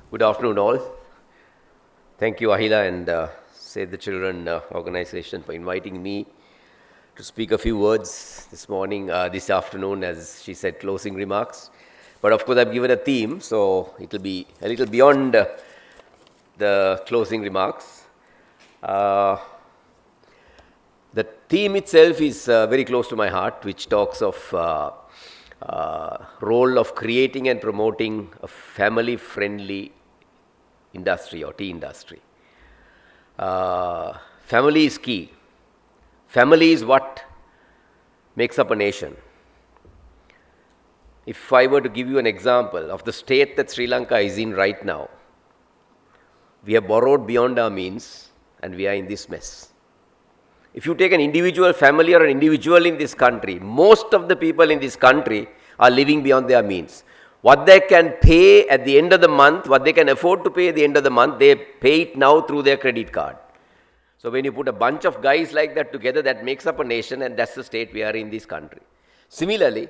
Good afternoon, all. Thank you, Ahila and Save the Children organization for inviting me to speak a few words this morning, this afternoon, as she said, closing remarks. But of course, I've given a theme, so it will be a little beyond the closing remarks. The theme itself is very close to my heart, which talks of role of creating and promoting a family-friendly industry or tea industry. Family is key. Family is what makes up a nation. If I were to give you an example of the state that Sri Lanka is in right now, we have borrowed beyond our means and we are in this mess. If you take an individual family or an individual in this country, most of the people in this country are living beyond their means. What they can pay at the end of the month, what they can afford to pay at the end of the month, they pay it now through their credit card. So when you put a bunch of guys like that together, that makes up a nation, and that's the state we are in this country. Similarly,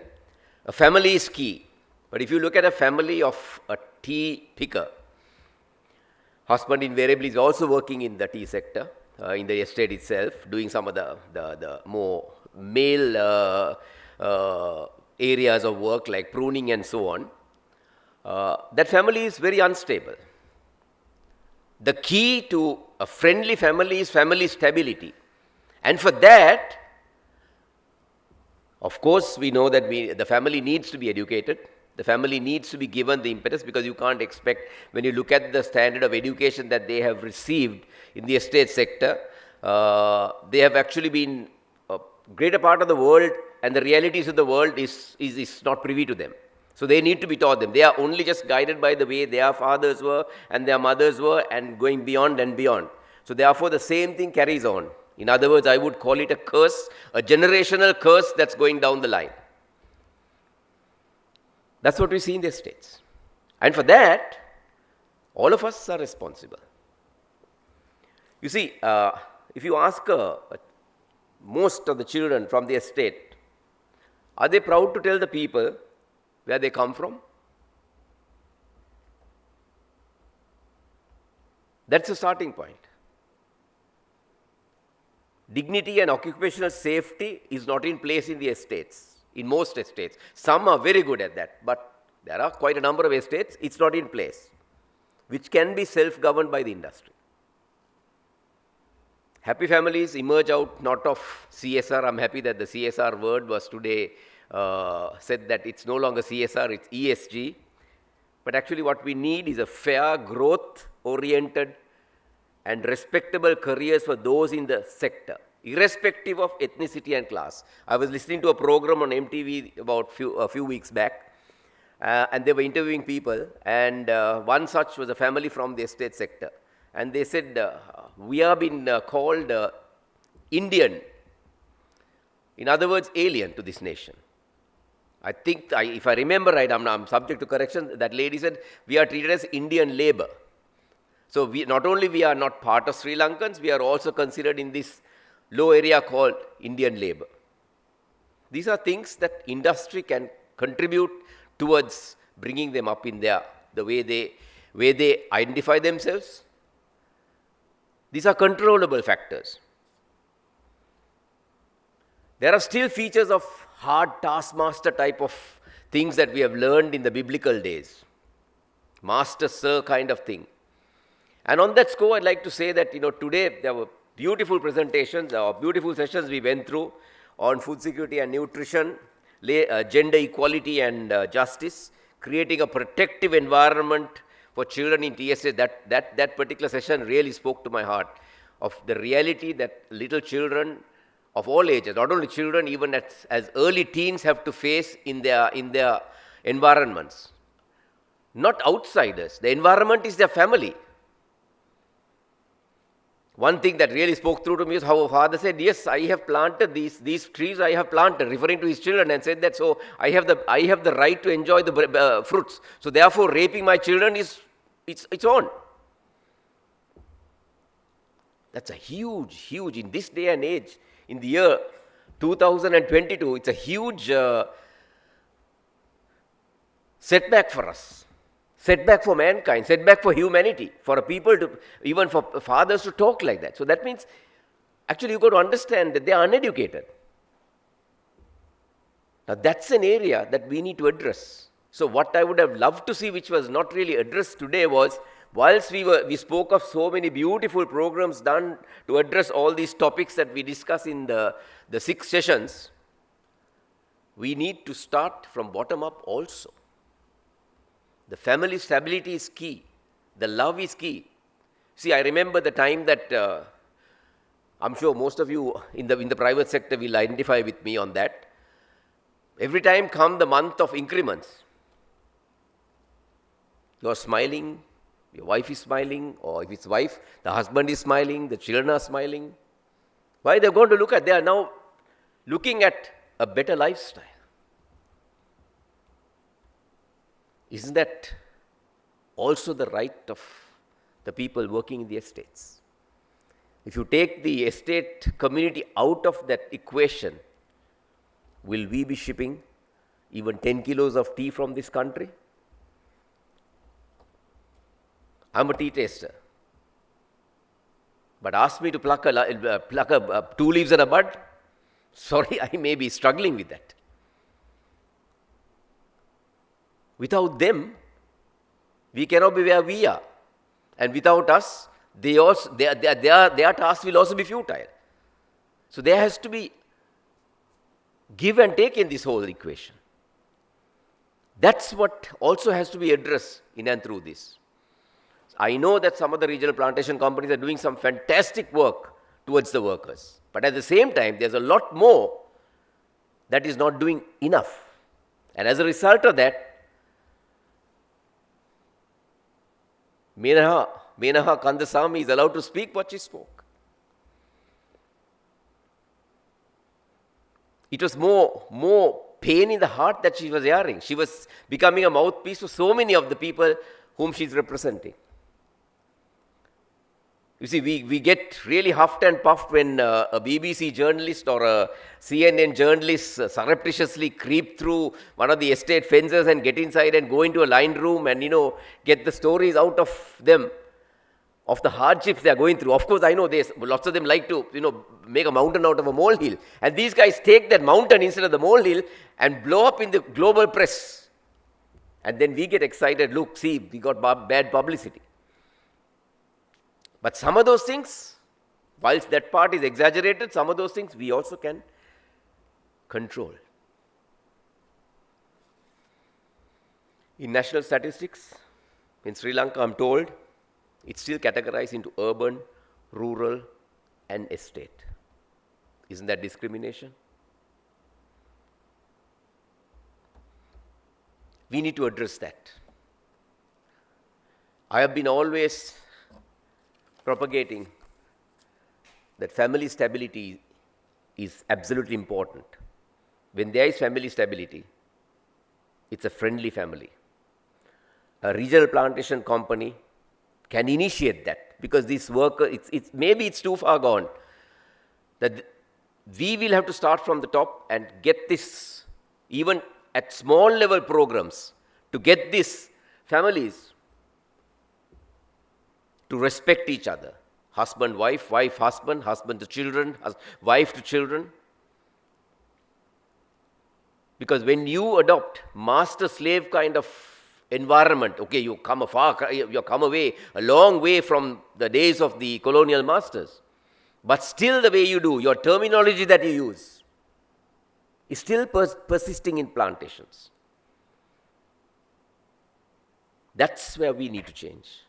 a family is key. But if you look at a family of a tea picker, husband invariably is also working in the tea sector, in the estate itself, doing some of the more male areas of work like pruning and so on. That family is very unstable. The key to a friendly family is family stability. And for that, of course, we know that the family needs to be educated. The family needs to be given the impetus, because you can't expect, when you look at the standard of education that they have received in the estate sector, they have actually been a greater part of the world, and the realities of the world is not privy to them. So they need to be taught them. They are only just guided by the way their fathers were and their mothers were, and going beyond and beyond. So therefore the same thing carries on. In other words, I would call it a curse, a generational curse that's going down the line. That's what we see in the estates. And for that, all of us are responsible. You see, if you ask most of the children from the estate, are they proud to tell the people where they come from? That's the starting point. Dignity and occupational safety is not in place in the estates, in most estates. Some are very good at that, but there are quite a number of estates, it's not in place, which can be self-governed by the industry. Happy families emerge out not of CSR. I'm happy that the CSR word was today said that it's no longer CSR, it's ESG. But actually what we need is a fair, growth-oriented and respectable careers for those in the sector, irrespective of ethnicity and class. I was listening to a program on MTV about a few weeks back, and they were interviewing people, and one such was a family from the estate sector. And they said, we have been called Indian, in other words, alien to this nation. I think, if I remember right, I'm subject to correction, that lady said, we are treated as Indian labor. So not only we are not part of Sri Lankans, we are also considered in this low area called Indian labor. These are things that industry can contribute towards bringing them up in the way they identify themselves. These are controllable factors. There are still features of hard taskmaster type of things that we have learned in the biblical days. Master, sir kind of thing. And on that score, I'd like to say that, today there were beautiful presentations, or beautiful sessions we went through on food security and nutrition, gender equality and justice, creating a protective environment for children in TSA. That particular session really spoke to my heart, of the reality that little children of all ages, not only children, even as early teens, have to face in their environments. Not outsiders. The environment is their family. One thing that really spoke through to me is how a father said, yes, I have planted these trees, I have planted, referring to his children, and said that, so I have the right to enjoy the fruits. So therefore, raping my children it's on. That's a huge, in this day and age, in the year 2022, it's a huge setback for us. setback for mankind, setback for humanity, for a people to, even for fathers to talk like that. So that means, actually you got to understand that they are uneducated. Now that's an area that we need to address. So what I would have loved to see, which was not really addressed today, was whilst we spoke of so many beautiful programs done to address all these topics that we discuss in the 6 sessions, we need to start from bottom up also. The family stability is key. The love is key. See, I remember the time that I'm sure most of you in the private sector will identify with me on that. Every time come the month of increments, you are smiling, your wife is smiling, or if it's wife, the husband is smiling, the children are smiling. Why? They're going to look at, they are now looking at a better lifestyle. Isn't that also the right of the people working in the estates? If you take the estate community out of that equation, will we be shipping even 10 kilos of tea from this country? I'm a tea taster. But ask me to pluck 2 leaves and a bud, sorry, I may be struggling with that. Without them, we cannot be where we are. And without us, their task will also be futile. So there has to be give and take in this whole equation. That's what also has to be addressed in and through this. I know that some of the regional plantation companies are doing some fantastic work towards the workers. But at the same time, there's a lot more that is not doing enough. And as a result of that, Menaha Kandasamy is allowed to speak what she spoke. It was more pain in the heart that she was hearing. She was becoming a mouthpiece for so many of the people whom she's representing. You see, we get really huffed and puffed when a BBC journalist or a CNN journalist surreptitiously creep through one of the estate fences and get inside and go into a lined room and, get the stories out of them, of the hardships they are going through. Of course, I know lots of them like to, make a mountain out of a molehill. And these guys take that mountain instead of the molehill and blow up in the global press. And then we get excited, look, see, we got bad publicity. But some of those things, whilst that part is exaggerated, some of those things we also can control. In national statistics, in Sri Lanka, I'm told, it's still categorized into urban, rural, and estate. Isn't that discrimination? We need to address that. I have been always propagating that family stability is absolutely important. When there is family stability, it's a friendly family. A regional plantation company can initiate that, because this worker, maybe it's too far gone, that we will have to start from the top and get this, even at small level programs, to get these families to respect each other. Husband, wife, husband, husband to children, wife to children. Because when you adopt master-slave kind of environment, okay, you come away, a long way from the days of the colonial masters. But still the way you do, your terminology that you use, is still persisting in plantations. That's where we need to change.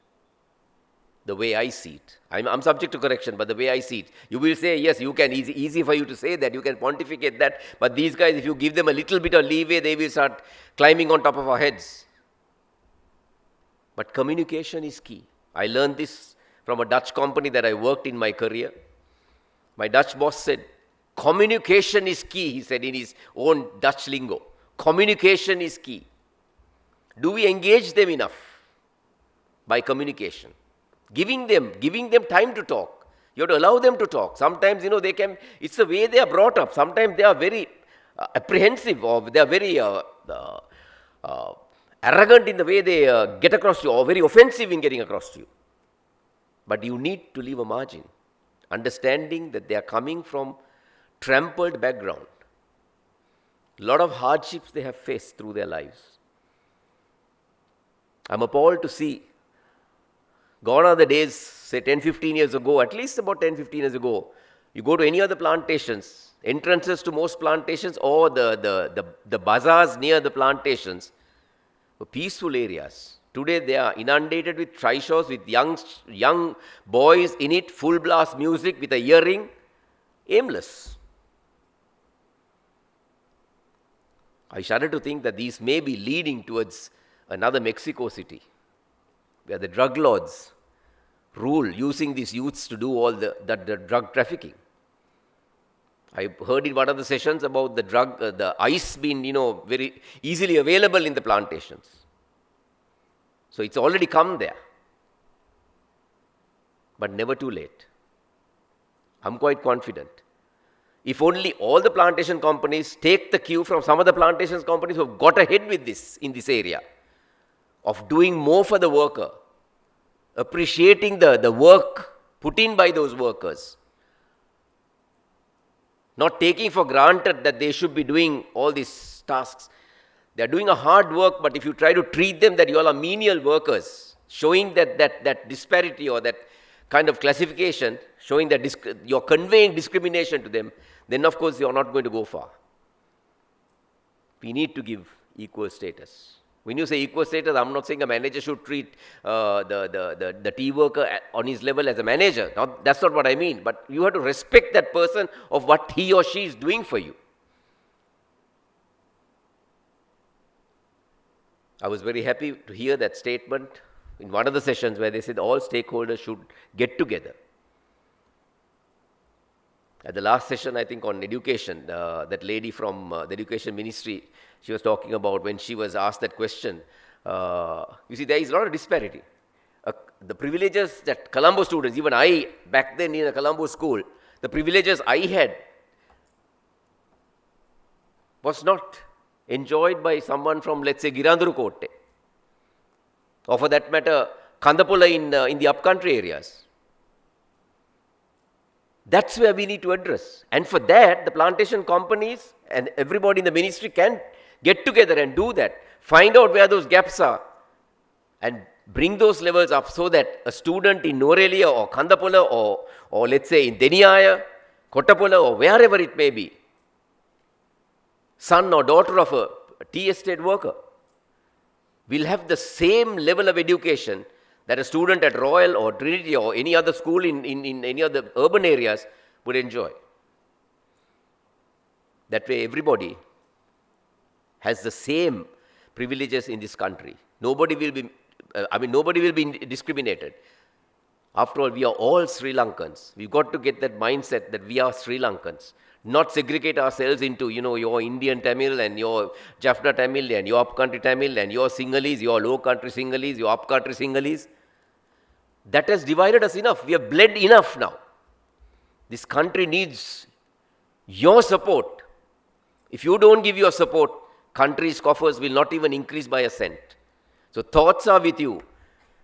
The way I see it. I'm subject to correction, but the way I see it. You will say, yes, you can, easy for you to say that, you can pontificate that, but these guys, if you give them a little bit of leeway, they will start climbing on top of our heads. But communication is key. I learned this from a Dutch company that I worked in my career. My Dutch boss said, communication is key, he said in his own Dutch lingo. Communication is key. Do we engage them enough by communication? Giving them time to talk. You have to allow them to talk. Sometimes, it's the way they are brought up. Sometimes they are very apprehensive, or they are very arrogant in the way they get across to you, or very offensive in getting across to you. But you need to leave a margin, understanding that they are coming from trampled background. A lot of hardships they have faced through their lives. I'm appalled to see, gone are the days, say 10, 15 years ago, at least about 10, 15 years ago, you go to any other plantations, entrances to most plantations or the bazaars near the plantations were peaceful areas. Today they are inundated with trishaws, with young boys in it, full blast music with a earring, aimless. I shudder to think that these may be leading towards another Mexico City, where the drug lords rule, using these youths to do all the drug trafficking. I heard in one of the sessions about the ice being, very easily available in the plantations. So it's already come there, but never too late. I'm quite confident. If only all the plantation companies take the cue from some of the plantation companies who have got ahead with this in this area, of doing more for the worker, appreciating the work put in by those workers, not taking for granted that they should be doing all these tasks. They are doing a hard work, but if you try to treat them that you all are menial workers, showing that disparity or that kind of classification, showing that you're conveying discrimination to them, then of course you're not going to go far. We need to give equal status. When you say equal status, I'm not saying a manager should treat the tea worker on his level as a manager. That's not what I mean. But you have to respect that person of what he or she is doing for you. I was very happy to hear that statement in one of the sessions where they said all stakeholders should get together. At the last session, I think on education, that lady from the education ministry, she was talking about when she was asked that question. You see, there is a lot of disparity. The privileges that Colombo students, even I, back then in a Colombo school, the privileges I had was not enjoyed by someone from, let's say, Girandurukotte, or for that matter, Kandapula in the upcountry areas. That's where we need to address. And for that, the plantation companies and everybody in the ministry can get together and do that. Find out where those gaps are and bring those levels up so that a student in Norelia or Kandapula or let's say in Deniyaya, Kottapula or wherever it may be, son or daughter of a tea estate worker, will have the same level of education that a student at Royal or Trinity or any other school in any other urban areas would enjoy. That way everybody has the same privileges in this country. Nobody will be discriminated. After all, we are all Sri Lankans. We've got to get that mindset that we are Sri Lankans. Not segregate ourselves into, your Indian Tamil and your Jaffna Tamil and your upcountry Tamil and your Sinhalese, your low country Sinhalese, your upcountry Sinhalese. That has divided us enough. We have bled enough now. This country needs your support. If you don't give your support, country's coffers will not even increase by a cent. So thoughts are with you.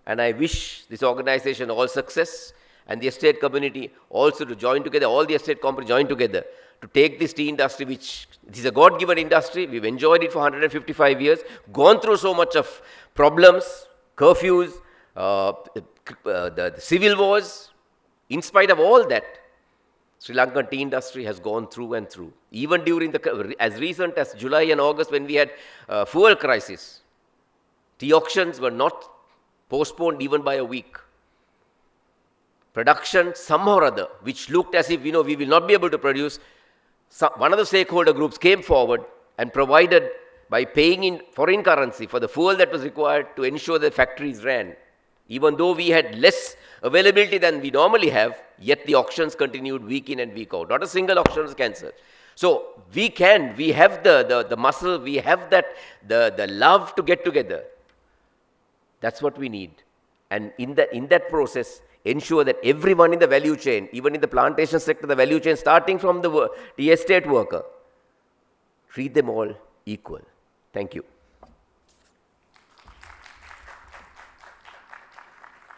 And I wish this organization all success and the estate community also to join together, all the estate companies join together to take this tea industry, which is a God-given industry. We've enjoyed it for 155 years, gone through so much of problems, curfews, the civil wars. In spite of all that, Sri Lankan tea industry has gone through and through. Even during as recent as July and August when we had fuel crisis, tea auctions were not postponed even by a week. Production somehow or other, which looked as if, we will not be able to produce, one of the stakeholder groups came forward and provided by paying in foreign currency for the fuel that was required to ensure the factories ran. Even though we had less availability than we normally have, yet the auctions continued week in and week out. Not a single auction was cancelled. So we have the muscle, we have the love to get together. That's what we need. And in that process, ensure that everyone in the value chain, even in the plantation sector, the value chain, starting from the estate worker, treat them all equal. Thank you.